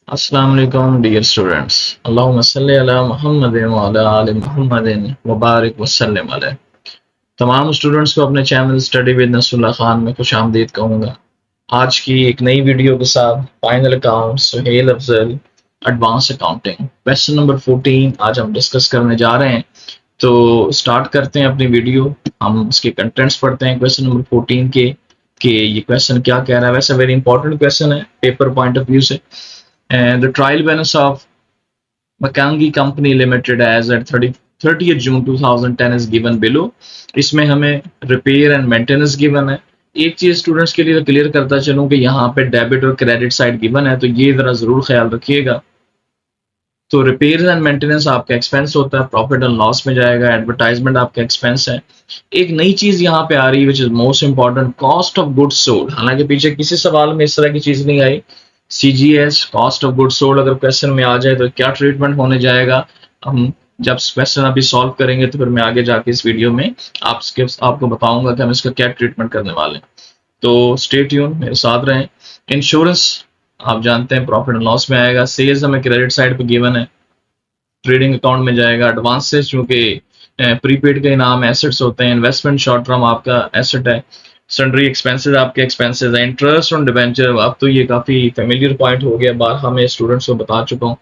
अस्सलाम वालेकुम dear students. अल्लाहुम्मा सल्ली अला मुहम्मदिन व अला आलि मुहम्मदिन व बारिक वसल्लिम अलैहि। तमाम स्टूडेंट्स को अपने channel study with Nasrullah Khan में खुशामदीद कहूँगा। आज की एक नई वीडियो के साथ final account Suhail Afzal advance accounting question number 14 आज हम डिस्कस करने जा रहे हैं। तो स्टार्ट करते हैं अपनी वीडियो। हम इसके कंटेंट्स पढ़ते हैं क्वेश्चन नंबर 14 के कि ये क्वेश्चन क्या कह रहा है। वैसे वेरी इंपॉर्टेंट क्वेश्चन है पेपर पॉइंट ऑफ व्यू से। And the trial balance of Makangi Company Limited as at 30th June 2010 is given below। इसमें हमें रिपेयर एंड मेंटेनेंस गिवन है। एक चीज स्टूडेंट्स के लिए क्लियर करता चलूं कि यहाँ पे डेबिट और क्रेडिट साइड गिवन है, तो ये जरा जरूर ख्याल रखिएगा। तो रिपेयर एंड मेंटेनेंस आपका एक्सपेंस होता है, प्रॉफिट एंड लॉस में जाएगा। एडवर्टाइजमेंट आपका एक्सपेंस है। एक नई चीज यहाँ पे आ रही है which is most important, cost of goods sold. हालांकि पीछे किसी सवाल में इस तरह की चीज नहीं आई। CGS cost of goods sold अगर क्वेश्चन में आ जाए तो क्या ट्रीटमेंट होने जाएगा, हम जब क्वेश्चन अभी सॉल्व करेंगे तो फिर मैं आगे जाके इस वीडियो में आपको बताऊंगा कि हम इसका क्या ट्रीटमेंट करने वाले हैं। तो स्टे ट्यून, मेरे साथ रहें। इंश्योरेंस आप जानते हैं प्रॉफिट एंड लॉस में आएगा। सेल्स हमें क्रेडिट साइड पे गिवन है, ट्रेडिंग अकाउंट में जाएगा। एडवांसेस चूंकि प्रीपेड के इनाम एसेट्स होते हैं। इन्वेस्टमेंट शॉर्ट टर्म आपका एसेट है। सन्ड्री एक्सपेंसेस आपके एक्सपेंसेस है। इंटरेस्ट ऑन डिबेंचर, अब तो ये काफी फेमिलियर पॉइंट हो गया, बार मैं स्टूडेंट्स को बता चुका हूँ।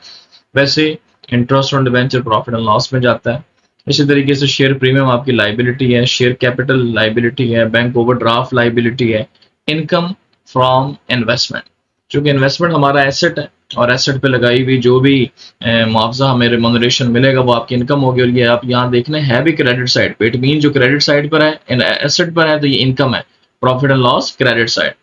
वैसे interest on debenture profit and loss में जाता है। इसी तरीके से शेयर प्रीमियम आपकी लाइबिलिटी है। शेयर कैपिटल लाइबिलिटी है। बैंक ओवरड्राफ्ट लाइबिलिटी है। इनकम फ्रॉम इन्वेस्टमेंट, चूंकि इन्वेस्टमेंट हमारा एसेट है और एसेट पे लगाई हुई जो भी मुआवजा हमें रिमोनरेशन मिलेगा वो आपकी इनकम होगी। और ये आप यहाँ देखना है भी क्रेडिट साइड पे। इट मीन जो क्रेडिट साइड पर है, एसेट पर है, तो ये इनकम है। Profit and loss credit side.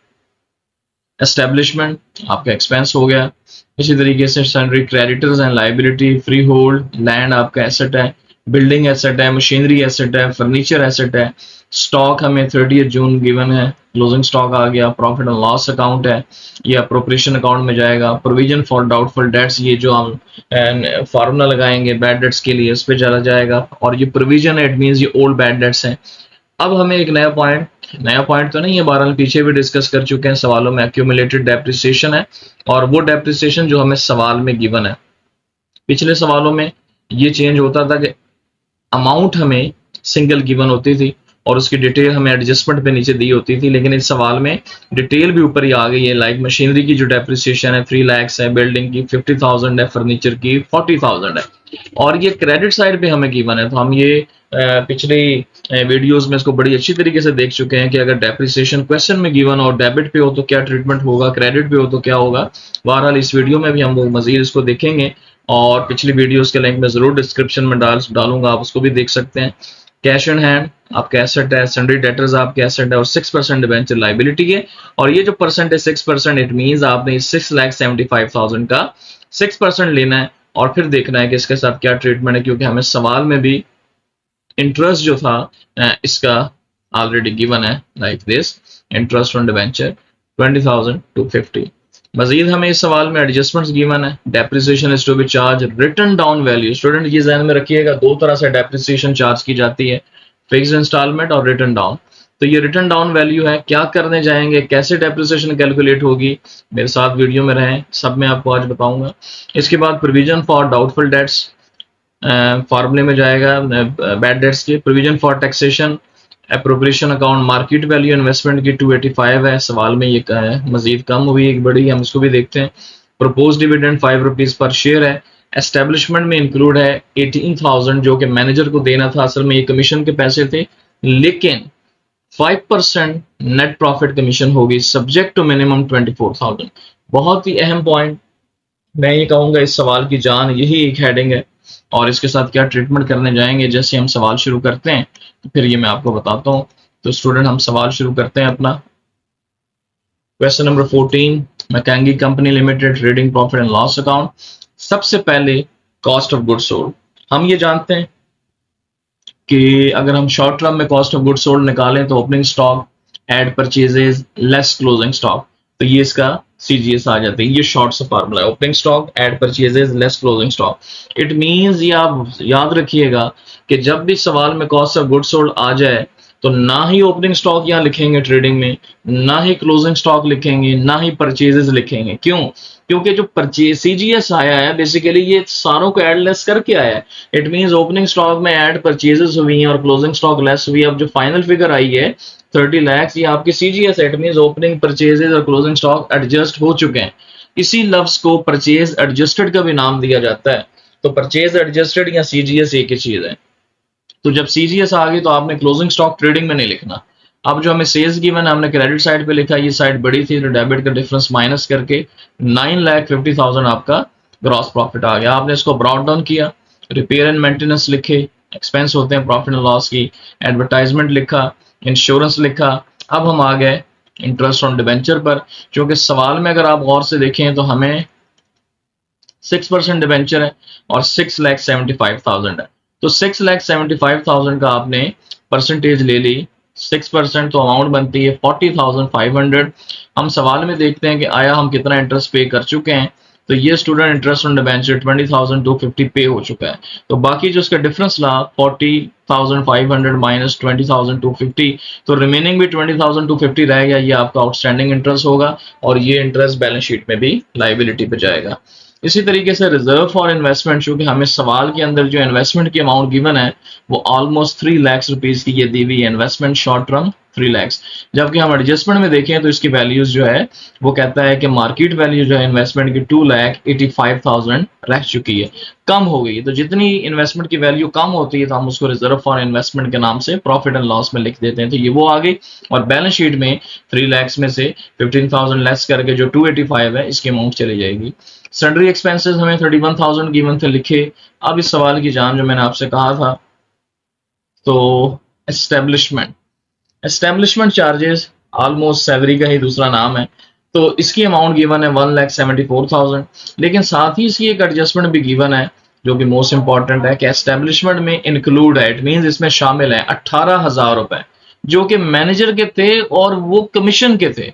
Establishment आपका एक्सपेंस हो गया। इसी तरीके से sundry creditors and liability, free hold land आपका एसेट है। बिल्डिंग एसेट है। मशीनरी एसेट है। फर्नीचर एसेट है। स्टॉक हमें 30 जून गिवन है, क्लोजिंग स्टॉक आ गया। प्रॉफिट एंड लॉस अकाउंट है, ये अप्रोप्रिएशन अकाउंट में जाएगा। प्रोविजन फॉर डाउटफुल डेट्स, ये जो हम फार्मूला लगाएंगे बैड डेट्स के लिए, उस पर चला जाएगा। और ये प्रोविजन है, इट मीन्स ये ओल्ड बैड डेट्स हैं। अब हमें एक नया पॉइंट तो नहीं है, बहरहाल पीछे भी डिस्कस कर चुके हैं सवालों में, एक्यूमुलेटेड डेप्रिसिएशन है। और वो डेप्रिसिएशन जो हमें सवाल में गिवन है, पिछले सवालों में ये चेंज होता था कि अमाउंट हमें सिंगल गिवन होती थी और उसकी डिटेल हमें एडजस्टमेंट पे नीचे दी होती थी, लेकिन इस सवाल में डिटेल भी ऊपर ही आ गई है। लाइक मशीनरी की जो डेप्रिसिएशन है 3 लाख है, बिल्डिंग की 50,000 है, फर्नीचर की 40,000 है। और ये क्रेडिट साइड पे हमें गिवन है। तो हम ये पिछली वीडियोस में इसको बड़ी अच्छी तरीके से देख चुके हैं कि अगर डेप्रिसिएशन क्वेश्चन में गिवन और डेबिट पे हो तो क्या ट्रीटमेंट होगा, क्रेडिट पे हो तो क्या होगा। बहरहाल इस वीडियो में भी हम वो मजीद इसको देखेंगे और पिछली वीडियोस के लिंक में जरूर डिस्क्रिप्शन में डालूंगा, आप उसको भी देख सकते हैं। कैश इन हैंड आपका एसेट है। सन्ड्री डेटर्स आपके एसेट है और 6% डिबेंचर लाइबिलिटी है। और ये जो परसेंट है 6%, इट मींस आपने 6,75,000 का 6% लेना है और फिर देखना है कि इसके साथ क्या ट्रीटमेंट है, क्योंकि हमें सवाल में भी इंटरेस्ट जो था इसका ऑलरेडी गिवन है, like this interest on debenture 20,000 to 50। मजीद हमें इस सवाल में एडजस्टमेंट्स गिवन है। Depreciation is to be charge written down value. Student ये ध्यान में रखिएगा, दो तरह से डेप्रिसिएशन चार्ज की जाती है, फिक्स्ड इंस्टॉलमेंट और रिटन डाउन। तो ये रिटन डाउन वैल्यू है, क्या करने जाएंगे, कैसे डेप्रिसिएशन कैलकुलेट होगी, मेरे साथ वीडियो में रहें, सब मैं आपको आज बताऊंगा। इसके बाद प्रोविजन फॉर डाउटफुल डेट्स फार्मूले में जाएगा बैड डेट्स के। Provision for taxation, appropriation account, market value investment की 285 है, सवाल में ये है मजीद कम हुई एक बड़ी, हम इसको भी देखते हैं। Propose dividend 5 rupees per share है। एस्टेब्लिशमेंट में इंक्लूड है 18,000 जो कि मैनेजर को देना था, असल में ये कमीशन के पैसे थे, लेकिन 5% नेट प्रॉफिट कमीशन होगी सब्जेक्ट टू मिनिमम 24,000। बहुत ही अहम पॉइंट, मैं ये कहूंगा इस सवाल की जान यही एक हेडिंग है और इसके साथ क्या ट्रीटमेंट करने जाएंगे। जैसे हम सवाल शुरू करते हैं तो फिर ये मैं आपको बताता हूँ। तो स्टूडेंट हम सवाल शुरू करते हैं अपना। Question number 14, Mackenzie company limited trading profit and loss account. सबसे पहले कॉस्ट ऑफ गुड्स सोल्ड। हम ये जानते हैं कि अगर हम शॉर्ट टर्म में कॉस्ट ऑफ गुड्स सोल्ड निकालें तो opening stock add purchases less closing stock, तो ये इसका CGS आ जाते हैं। ये शॉर्ट सा फार्मूला है, opening stock add purchases less closing stock. It means ये आप याद रखिएगा कि जब भी सवाल में कॉस्ट ऑफ गुड्स सोल्ड आ जाए तो ना ही ओपनिंग स्टॉक यहाँ लिखेंगे ट्रेडिंग में, ना ही क्लोजिंग स्टॉक लिखेंगे, ना ही परचेजेस लिखेंगे। क्यों? क्योंकि जो परचेज सीजीएस आया है बेसिकली ये सारों को ऐड लेस करके आया है। इट मींस ओपनिंग स्टॉक में ऐड परचेजेस हुई हैं और क्लोजिंग स्टॉक लेस हुई है। अब जो फाइनल फिगर आई है 30 लाख, ये आपकी सीजीएस है। इट मींस ओपनिंग, परचेजेस और क्लोजिंग स्टॉक एडजस्ट हो चुके हैं। इसी लफ्ज को परचेज एडजस्टेड का भी नाम दिया जाता है। तो परचेज एडजस्टेड या सीजीएस एक ही चीज है। तो जब सीजीएस आ गई तो आपने क्लोजिंग स्टॉक ट्रेडिंग में नहीं लिखना। अब जो हमें सेल्स गिवन है हमने क्रेडिट साइड पे लिखा, ये साइड बड़ी थी तो डेबिट का डिफरेंस माइनस करके 9,50,000 आपका ग्रॉस प्रॉफिट आ गया। आपने इसको ब्रॉड डाउन किया, रिपेयर एंड मेंटेनेंस लिखे, एक्सपेंस होते हैं प्रॉफिट एंड लॉस की, एडवर्टाइजमेंट लिखा, इंश्योरेंस लिखा। अब हम आ गए इंटरेस्ट ऑन डिबेंचर पर, क्योंकि सवाल में अगर आप गौर से देखें तो हमें 6% डिबेंचर है और 6,75,000 है। तो 6,75,000 का आपने परसेंटेज ले ली, 6% तो अमाउंट बनती है 40,500। हम सवाल में देखते हैं कि आया हम कितना इंटरेस्ट पे कर चुके हैं। तो ये स्टूडेंट इंटरेस्ट ऑन डिबेंचर 20,250 पे हो चुका है। तो बाकी जो इसका डिफरेंस ला 40,500 माइनस 20,250, तो रिमेनिंग भी 20,250 रह गया। ये आपका आउटस्टैंडिंग इंटरेस्ट होगा और ये इंटरेस्ट बैलेंस शीट में भी लाइबिलिटी पे जाएगा। इसी तरीके से रिजर्व फॉर इन्वेस्टमेंट, चूंकि हमें सवाल के अंदर जो इन्वेस्टमेंट की अमाउंट गिवन है वो ऑलमोस्ट 3 लाख रुपीज की ये दी हुई है इन्वेस्टमेंट शॉर्ट टर्म 3 लाख। जबकि हम एडजस्टमेंट में देखें तो इसकी वैल्यूज जो है वो कहता है कि मार्केट वैल्यू जो है इन्वेस्टमेंट की 2,85,000 रह चुकी है, कम हो गई। तो जितनी इन्वेस्टमेंट की वैल्यू कम होती है तो हम उसको रिजर्व फॉर इन्वेस्टमेंट के नाम से प्रॉफिट एंड लॉस में लिख देते हैं। तो ये वो आ गई और बैलेंस शीट में 3 लाख में से 15,000 लेस करके जो 285 है इसकी अमाउंट चली जाएगी। सन्ड्री एक्सपेंसेस हमें 31,000 गिवन थे, लिखे। अब इस सवाल की जान जो मैंने आपसे कहा था, तो establishment establishment charges almost salary का ही दूसरा नाम है। तो इसकी अमाउंट गिवन है 1,74,000, लेकिन साथ ही इसकी एक एडजस्टमेंट भी गिवन है जो कि मोस्ट इंपॉर्टेंट है कि एस्टेब्लिशमेंट में इंक्लूड है, इट मींस इसमें शामिल है 18,000 रुपए जो कि मैनेजर के थे और वो कमीशन के थे।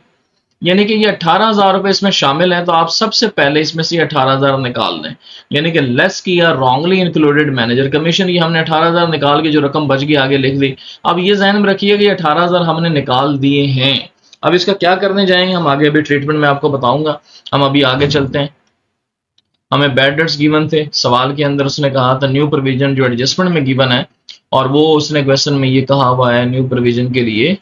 यानी कि ये 18,000 रुपए इसमें शामिल है। तो आप सबसे पहले इसमें से 18,000 निकाल दें, यानी कि लेस किया रॉन्गली इंक्लूडेड मैनेजर कमीशन। ये हमने 18,000 निकाल के जो रकम बच गई आगे लिख दी। अब ये ज़हन में रखिए कि 18,000 हमने निकाल दिए हैं। अब इसका क्या करने जाएंगे हम आगे, अभी ट्रीटमेंट में आपको बताऊंगा। हम अभी आगे चलते हैं। हमें बैड डेट्स गिवन थे सवाल के अंदर, उसने कहा था न्यू प्रोविजन जो एडजस्टमेंट में गिवन है, और वो उसने क्वेश्चन में ये कहा हुआ है न्यू प्रोविजन के लिए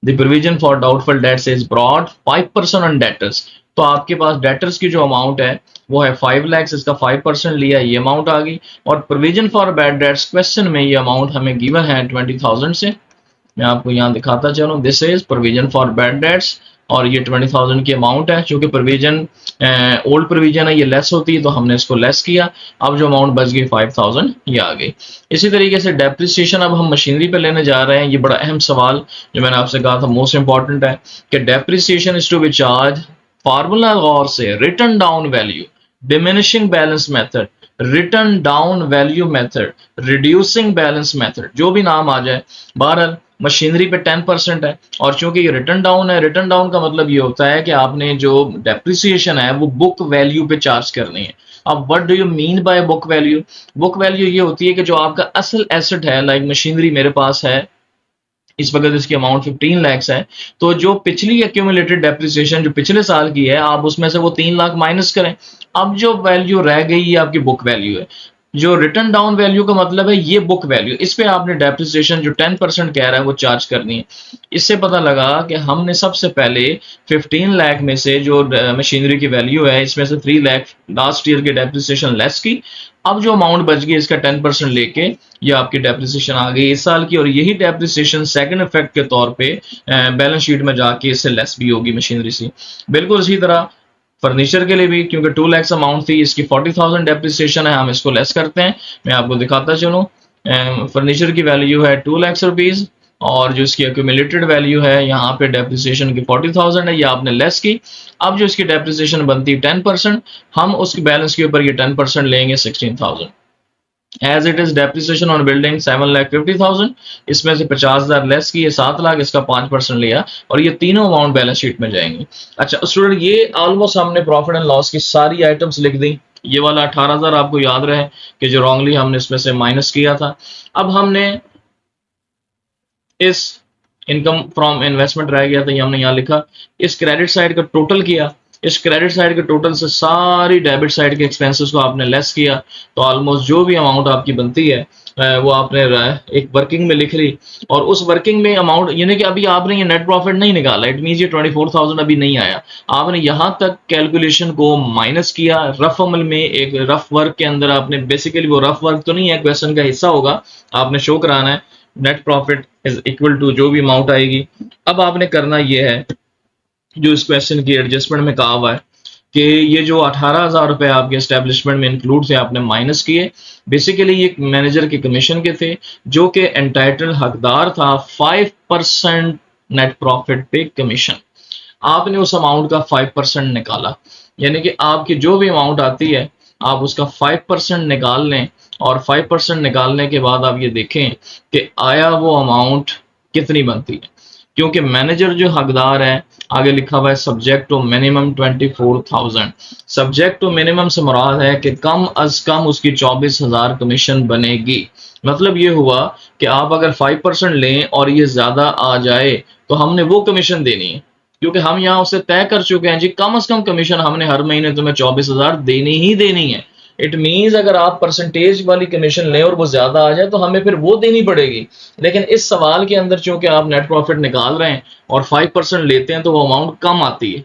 The provision for doubtful debts is brought 5% on debtors। तो आपके पास डेटर्स की जो अमाउंट है वो है 5 लाख, इसका 5% लिया, ये अमाउंट आ गई। और provision for bad debts question में ये अमाउंट हमें गिवन है 20,000 से। मैं आपको यहाँ दिखाता चलूँ, this is provision for bad debts और ये 20,000 की अमाउंट है। चूंकि प्रोविजन ओल्ड प्रोविजन है, ये लेस होती है तो हमने इसको लेस किया। अब जो अमाउंट बच गई 5,000 ये आ गई। इसी तरीके से डेप्रिसिएशन अब हम मशीनरी पे लेने जा रहे हैं। ये बड़ा अहम सवाल जो मैंने आपसे कहा था मोस्ट इंपॉर्टेंट है कि depreciation is to be charge, formula गौर से, written down value, diminishing balance method, written down value method, reducing balance method, जो भी नाम आ जाए। बहरहाल मशीनरी पे 10% है और चूंकि ये रिटर्न डाउन है, रिटर्न डाउन का मतलब ये होता है कि आपने जो डेप्रिसिएशन है वो बुक वैल्यू पे चार्ज करनी है। अब what do you mean by book value? Book value ये होती है कि जो आपका असल एसेट है, लाइक मशीनरी मेरे पास है, इस वक्त इसकी अमाउंट 15 लाख है, तो जो पिछली एक्यूमुलेटेड डेप्रिसिएशन जो पिछले साल की है आप उसमें से वो 3 लाख माइनस करें। अब जो वैल्यू रह गई ये आपकी बुक वैल्यू है। जो रिटर्न डाउन वैल्यू का मतलब है ये बुक वैल्यू, इस पे आपने डेप्रिसिएशन जो 10% कह रहा है वो चार्ज करनी है। इससे पता लगा कि हमने सबसे पहले 15 लाख में से जो मशीनरी की वैल्यू है इसमें से 3 लाख लास्ट ईयर की डेप्रिसिएशन लेस की। अब जो अमाउंट बच गई इसका 10% लेके ये आपकी डेप्रिसिएशन आ गई इस साल की, और यही डेप्रिसिएशन सेकंड इफेक्ट के तौर पे बैलेंस शीट में जाके इससे लेस भी होगी मशीनरी से। बिल्कुल इसी तरह फर्नीचर के लिए भी, क्योंकि 2 लाख अमाउंट थी, इसकी 40,000 डेप्रिसिएशन है, हम इसको लेस करते हैं। मैं आपको दिखाता चलूँ, फर्नीचर की वैल्यू है 2 लाख रुपीज और जो इसकी एक्यूमुलेटेड वैल्यू है यहाँ पे डेप्रिसिएशन की 40,000 है, ये आपने लेस की। अब जो इसकी डेप्रिसिएशन बनती है 10%, हम उसकी बैलेंस के ऊपर ये 10% लेंगे 16,000। As it is depreciation on building 7,50,000, इसमें से 50,000 लेस की, 7 लाख, इसका 5% लिया और ये तीनों अमाउंट बैलेंस शीट में जाएंगी। अच्छा स्टूडेंट, ये ऑलमोस्ट हमने प्रॉफिट एंड लॉस की सारी आइटम्स लिख दी। ये वाला 18,000 आपको याद रहे कि जो रॉन्गली हमने इसमें से माइनस किया था। अब हमने इस इनकम फ्रॉम इन्वेस्टमेंट रह गया था, ये हमने यहाँ लिखा। इस क्रेडिट साइड का टोटल किया, इस क्रेडिट साइड के टोटल से सारी डेबिट साइड के एक्सपेंसेस को आपने लेस किया, तो ऑलमोस्ट जो भी अमाउंट आपकी बनती है वो आपने एक वर्किंग में लिख ली। और उस वर्किंग में अमाउंट, यानी कि अभी आपने ये नेट प्रॉफिट नहीं निकाला, इट मीन ये 24,000 अभी नहीं आया, आपने यहां तक कैलकुलेशन को माइनस किया रफ अमल में, एक रफ वर्क के अंदर आपने बेसिकली, वो रफ वर्क तो नहीं है, क्वेश्चन का हिस्सा होगा, आपने शो कराना है net profit is equal to जो भी अमाउंट आएगी। अब आपने करना ये है, जो इस क्वेश्चन की एडजस्टमेंट में कहा हुआ है कि ये जो 18,000 रुपए आपके एस्टेब्लिशमेंट में इंक्लूड थे, आपने माइनस किए। बेसिकली ये मैनेजर के कमीशन के थे, जो कि एंटाइटल हकदार था 5% नेट प्रॉफिट पे कमीशन। आपने उस अमाउंट का 5% निकाला, यानी कि आपकी जो भी अमाउंट आती है आप उसका 5% निकाल लें, और 5% निकालने के बाद आप ये देखें कि आया वो अमाउंट कितनी बनती है। क्योंकि मैनेजर जो हकदार है, आगे लिखा हुआ है subject to minimum 24,000। Subject to minimum से मुराद है कि कम अज कम उसकी 24,000 कमीशन बनेगी। मतलब ये हुआ कि आप अगर 5% लें और ये ज्यादा आ जाए तो हमने वो कमीशन देनी है, क्योंकि हम यहाँ उसे तय कर चुके हैं जी, कम से कम कमीशन हमने हर महीने तुम्हें 24,000 देनी ही देनी है। इट मीन्स अगर आप परसेंटेज वाली कमीशन लें और वो ज्यादा आ जाए तो हमें फिर वो देनी पड़ेगी। लेकिन इस सवाल के अंदर चूंकि आप नेट प्रॉफिट निकाल रहे हैं और 5% लेते हैं तो वो अमाउंट कम आती है,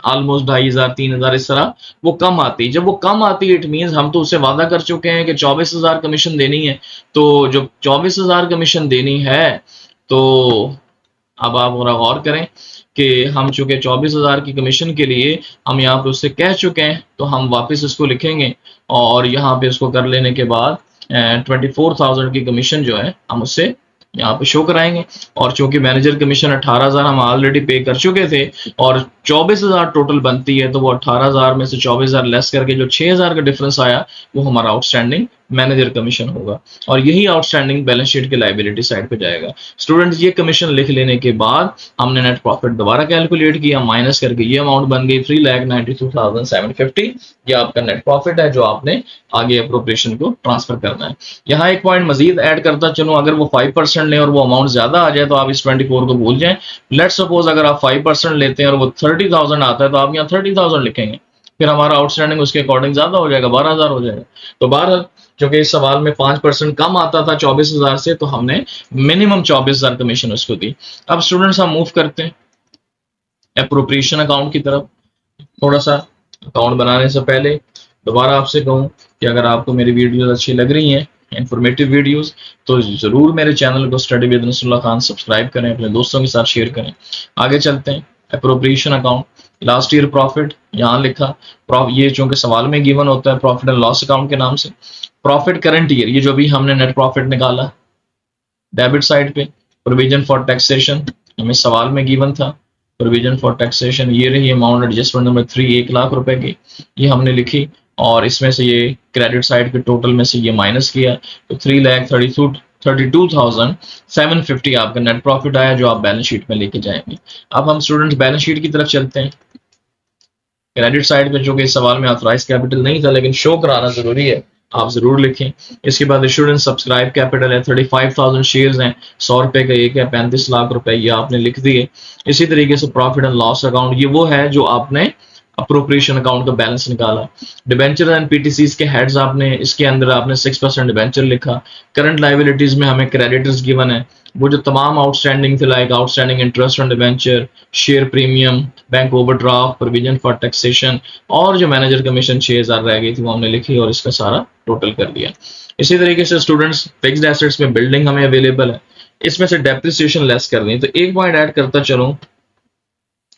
ऑलमोस्ट 2,500 3,000 इस तरह वो कम आती है। जब वो कम आती है इट मीन्स हम तो उससे वादा कर चुके हैं कि 24,000 कमीशन देनी है। तो जो 24,000 कमीशन देनी है, तो अब आप गौर करें कि हम चूंकि 24,000 की कमीशन के लिए हम यहाँ पे उससे कह चुके हैं, तो हम वापस इसको लिखेंगे और यहाँ पे इसको कर लेने के बाद 24,000 की कमीशन जो है हम उससे यहाँ पे शो कराएंगे। और चूंकि मैनेजर कमीशन 18,000 हम ऑलरेडी पे कर चुके थे और 24,000 टोटल बनती है, तो वो 18,000 में से 24,000 लेस करके जो 6,000 का डिफरेंस आया वो हमारा आउटस्टैंडिंग मैनेजर कमीशन होगा, और यही आउटस्टैंडिंग बैलेंस शीट के लाइबिलिटी साइड पे जाएगा। स्टूडेंट्स, ये कमीशन लिख लेने के बाद हमने नेट प्रॉफिट दोबारा कैलकुलेट किया, माइनस करके ये अमाउंट बन गई 3,92,750। ये आपका नेट प्रॉफिट है जो आपने आगे अप्रोप्रिएशन को ट्रांसफर करना है। यहाँ एक पॉइंट मजीद ऐड करता चलो, अगर वो 5% लें और वो अमाउंट ज्यादा आ जाए तो आप इस 24 को भूल जाएं। लेट सपोज अगर आप 5% लेते हैं और वो 30,000 आता है तो आप यहाँ 30,000 लिखेंगे, फिर हमारा आउटस्टैंडिंग उसके अकॉर्डिंग ज्यादा हो जाएगा, 12,000 हो जाएगा। तो 12, क्योंकि इस सवाल में 5% कम आता था 24,000 से, तो हमने मिनिमम 24,000 कमीशन उसको दी। अब स्टूडेंट्स हम मूव करते हैं एप्रोप्रिएशन अकाउंट की तरफ। थोड़ा सा अकाउंट बनाने से पहले दोबारा आपसे कहूँ कि अगर आपको मेरी वीडियोस अच्छी लग रही हैं, इंफॉर्मेटिव वीडियोस, तो जरूर मेरे चैनल को study with Nasrullah Khan subscribe करें, अपने दोस्तों के साथ शेयर करें। आगे चलते हैं, appropriation account, last year profit यहाँ लिखा। ये चूंकि सवाल में गिवन होता है प्रॉफिट एंड लॉस अकाउंट के नाम से। प्रॉफिट करंट ईयर, ये जो भी हमने नेट प्रॉफिट निकाला डेबिट साइड पे। प्रोविजन फॉर टैक्सेशन हमें सवाल में गिवन था, प्रोविजन फॉर टैक्सेशन ये रही अमाउंट एडजस्टमेंट नंबर 3, 1 लाख रुपए की, ये हमने लिखी, और इसमें से ये क्रेडिट साइड के टोटल में से ये माइनस किया, तो 3,32,750 आपका नेट प्रॉफिट आया जो आप बैलेंस शीट में लेके जाएंगे। अब हम स्टूडेंट्स बैलेंस शीट की तरफ चलते हैं। क्रेडिट साइड पे जो कि इस सवाल में ऑथराइज कैपिटल नहीं था लेकिन शो कराना जरूरी है, आप जरूर लिखें। इसके बाद इशूड एंड सब्सक्राइब कैपिटल है, 35,000 शेयर्स हैं, 100 रुपए का एक है, 35 लाख रुपए, ये आपने लिख दिए। इसी तरीके से प्रॉफिट एंड लॉस अकाउंट, ये वो है जो आपने अप्रोप्रिएशन अकाउंट का बैलेंस निकाला। डिबेंचर एंड पीटीसीज के हेड्स आपने, इसके अंदर आपने 6% डिबेंचर लिखा। करंट लाइबिलिटीज में हमें क्रेडिटर्स गिवन है, वो जो तमाम आउटस्टैंडिंग थे, like outstanding interest on debenture, share premium, bank overdraft, provision for taxation, और जो मैनेजर कमीशन 6,000 रह गई थी वो हमने लिखी और इसका सारा टोटल कर दिया। इसी तरीके से स्टूडेंट्स फिक्स्ड एसेट्स में बिल्डिंग हमें अवेलेबल है, इसमें से डेप्रिसिएशन लेस कर दी। तो एक पॉइंट ऐड करता चलूं,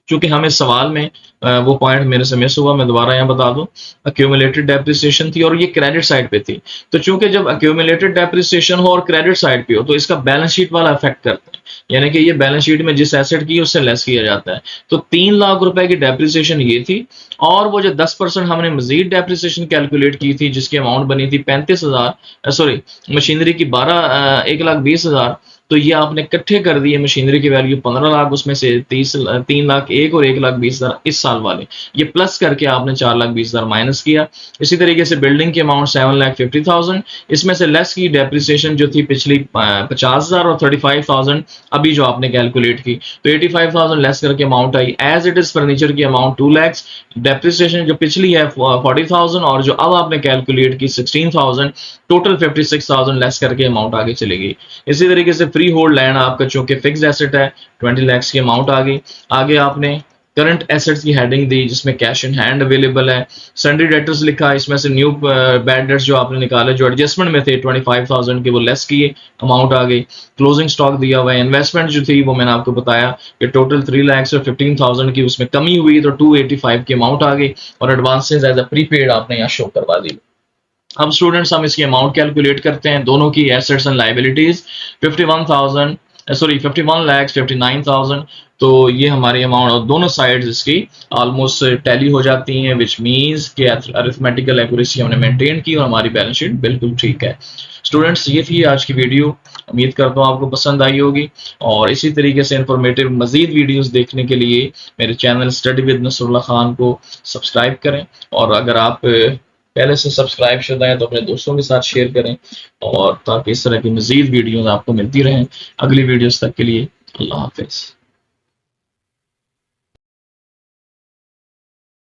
क्योंकि हमें सवाल में वो पॉइंट मेरे से मिस हुआ, मैं दोबारा यहाँ बता दूं। अक्यूमुलेटेड डेप्रिसिएशन थी और ये क्रेडिट साइड पे थी, तो चूंकि जब अक्यूमुलेटेड डेप्रिसिएशन हो और क्रेडिट साइड पे हो तो इसका बैलेंस शीट वाला इफेक्ट करता है, यानी कि ये बैलेंस शीट में जिस एसेट की उससे लेस किया जाता है। तो 3 लाख रुपए की डेप्रिसिएशन ये थी, और वो जो 10% हमने मजीद डेप्रिसिएशन कैलकुलेट की थी जिसकी अमाउंट बनी थी 35,000, सॉरी मशीनरी की 1,20,000, तो ये आपने इकट्ठे कर दिए, मशीनरी की वैल्यू 15 लाख, उसमें से 3 लाख एक और 1,20,000 इस साल वाले, ये प्लस करके आपने 4,20,000 माइनस किया। इसी तरीके से बिल्डिंग के अमाउंट 7,50,000, इसमें से लेस की डेप्रिसिएशन जो थी पिछली 50,000 और 35,000 अभी जो आपने कैलकुलेट की, तो 85,000 लेस करके अमाउंट आई। एज इट इज फर्नीचर की अमाउंट 2 लाख, डेप्रिसिएशन जो पिछली है 40,000 और जो अब आपने कैलकुलेट की 16,000, टोटल 56,000 लेस करके अमाउंट आगे चलेगी। इसी तरीके से फ्री होल्ड लैंड आपका चूंकि फिक्स्ड एसेट है 20 लाख की अमाउंट आ गई। आगे आपने करंट एसेट्स की हेडिंग दी जिसमें कैश इन हैंड अवेलेबल है। सन्ड्री डेटर्स लिखा, इसमें से न्यू बैड डेट्स जो आपने निकाले जो एडजस्टमेंट में थे 25,000 के, वो लेस किए, अमाउंट आ गई। क्लोजिंग स्टॉक दिया हुआ है। इन्वेस्टमेंट जो थी वो मैंने आपको बताया कि टोटल 3 लाख और 15,000 की उसमें कमी हुई तो 285 की अमाउंट आ गई और एडवांसेज एज अ प्रीपेड आपने यहाँ शो करवा दी। अब स्टूडेंट्स हम इसकी अमाउंट कैलकुलेट करते हैं दोनों की, एसेट्स एंड लाइबिलिटीज। 51,59,000, तो ये हमारी अमाउंट और दोनों साइड्स इसकी ऑलमोस्ट टैली हो जाती हैं, विच मींस कि अरिथमेटिकल एक्यूरेसी हमने मेंटेन की और हमारी बैलेंस शीट बिल्कुल ठीक है। स्टूडेंट्स ये थी आज की वीडियो, उम्मीद करता हूँ आपको पसंद आई होगी और इसी तरीके से इंफॉर्मेटिव मजीद वीडियोस देखने के लिए मेरे channel study with Nasrullah Khan को सब्सक्राइब करें और अगर आप पहले से सब्सक्राइब शुदा है तो अपने दोस्तों के साथ शेयर करें और ताकि इस तरह की मजीद वीडियोस आपको मिलती रहें। अगली वीडियोस तक के लिए अल्लाह हाफिज।